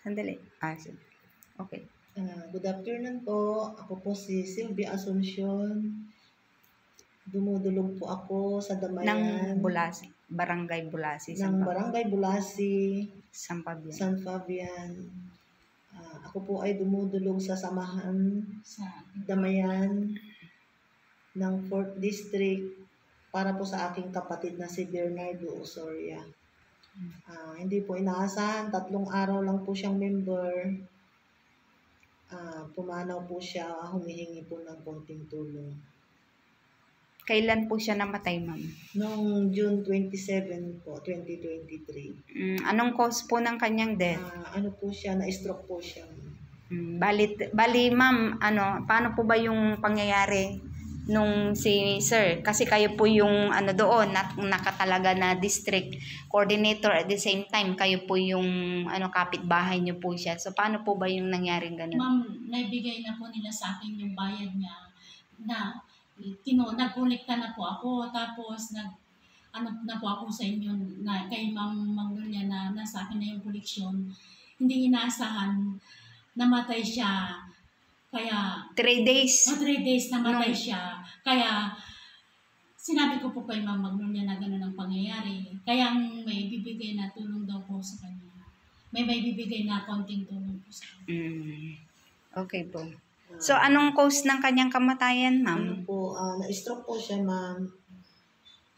Sandali. Sige. Okay. Good afternoon po. Ako po si Sylvia Asuncion. Dumudulog po ako sa Damayan. Ng Bulasi. Barangay Bulasi. Ng Barangay Bulasi, San Fabian. San Fabian. Ako po ay dumudulog sa samahan sa Damayan ng 4th District para po sa aking kapatid na si Bernardo Osoria. Hindi po inaasahan, 3 araw lang po siyang member. Pumanaw po siya, humihingi po ng konting tulong. Kailan po siya namatay, ma'am? Noong June 27 po, 2023. Anong cause po ng kanyang death? Ano po siya, na-stroke po siya. Bali, ma'am, paano po ba yung pangyayari nung si sir? Kasi kayo po yung doon, nakatalaga na district coordinator, at the same time, kayo po yung kapitbahay niyo po siya. So, paano po ba yung nangyaring ganun? Ma'am, naibigay na po nila sa akin yung bayad niya na nagkolekta na po ako, tapos na po ako sa inyo na kay Ma'am Magnolia na nasa akin na yung koleksyon. Hindi inaasahan, namatay siya. Kaya 3 days? 3 days namatay siya. Kaya sinabi ko po kay Ma'am Magnolia na gano'n ang pangyayari. Kaya may bibigay na tulong daw po sa kanya. May bibigay na konting tulong po sa kanya. Okay po. So, anong cause ng kanyang kamatayan, ma'am? Na-stroke po siya, ma'am.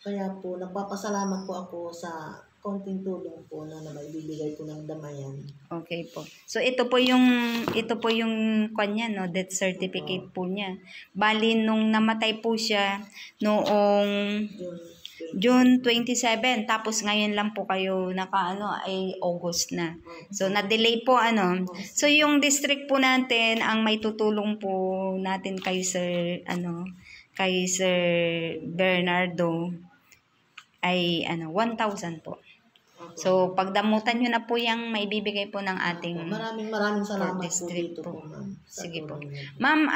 Kaya po, nagpapasalamat po ako sa konting tulong po na maibibigay po ng Damayan. Okay po. So, ito po yung kanya, no, death certificate po niya. Bali, nung namatay po siya noong June 27, tapos ngayon lang po kayo ay August na. So, na-delay po, So, yung district po natin, ang may tutulong po natin kay Sir Bernardo ay 1,000 po. So, pagdamutan nyo na po yung maibibigay po ng ating Maraming salamat district po dito po, ma'am. Sige po. Ma'am,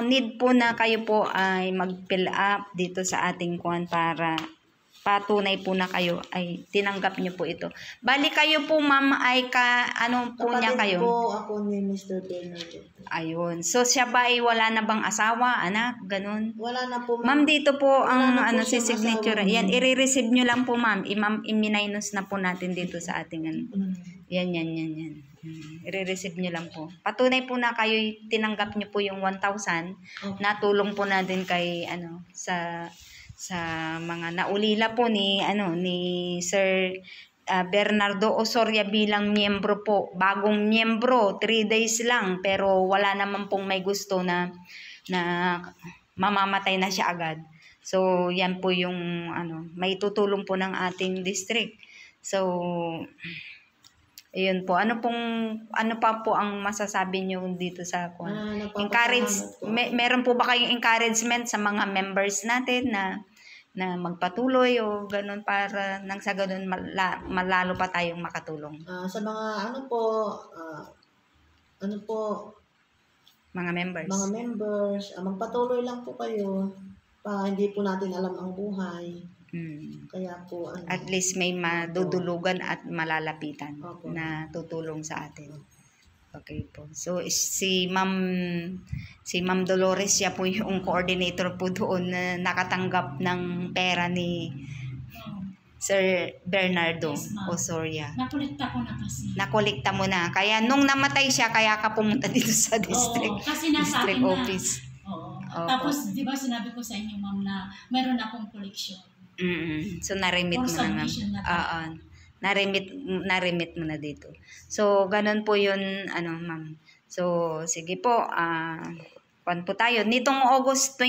need po na kayo po ay mag-fill up dito sa ating kuwan para patunay po na kayo ay tinanggap niyo po ito. Bali kayo po, ma'am, ay niya kayo? Kapatid po ako ni Mr. Bernardo. Ayun. So, siya ba ay wala na bang asawa, anak? Ganun? Wala na po, ma'am. Dito po ang si siyang signature. asawa. Yan, i-receive nyo lang po, ma'am. I-minus na po natin dito sa ating Yan. I-receive nyo lang po. Patunay po na kayo tinanggap nyo po yung 1,000 na tulong po natin kay sa mga naulila po ni Sir Bernardo Osoria bilang miyembro po. Bagong miyembro, 3 days lang, pero wala naman pong may gusto na mamamatay na siya agad. So, yan po yung may tutulong po ng ating district. So, ayun po. Ano pa po ang masasabi niyo dito sa meron po ba kayong encouragement sa mga members natin na magpatuloy o ganun para nang sa ganun malalo pa tayong makatulong? Sa mga mga members. Mga members, magpatuloy lang po kayo. Hindi po natin alam ang buhay. Kaya po at least may madudulugan at malalapitan na tutulong sa atin. Okay po. So si Ma'am Dolores, siya po yung coordinator po doon na nakatanggap ng pera ni Sir Bernardo Osoria. Nakolekta ko na kasi. Nakolekta mo na. Kaya nung namatay siya, kaya ka pumunta dito sa district, kasi nasa district akin office. Na. Tapos, di ba sinabi ko sa inyo, ma'am, na meron akong collection. So, na-remit mo na nga. Na-remit mo na dito. So, ganun po yun, ma'am. So, sige po, kuwan po tayo. Itong August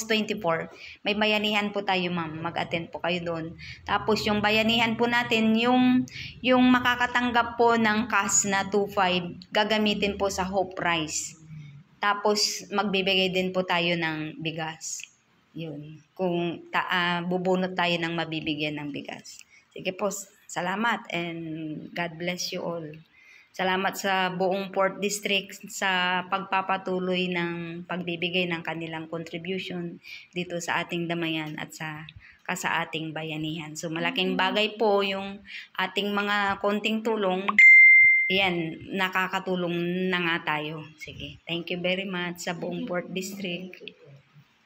24, may bayanihan po tayo, ma'am. Mag-attend po kayo doon. Tapos, yung bayanihan po natin, yung makakatanggap po ng cash na 2,500, gagamitin po sa Hope Rice. Tapos, magbibigay din po tayo ng bigas. Yun. Kung bubunot tayo ng mabibigyan ng bigas. Sige po, salamat and God bless you all. Salamat sa buong 4th District sa pagpapatuloy ng pagbibigay ng kanilang contribution dito sa ating Damayan at sa ating bayanihan. So malaking bagay po yung ating mga konting tulong yan, nakakatulong na nga tayo. Sige, thank you very much sa buong 4th District.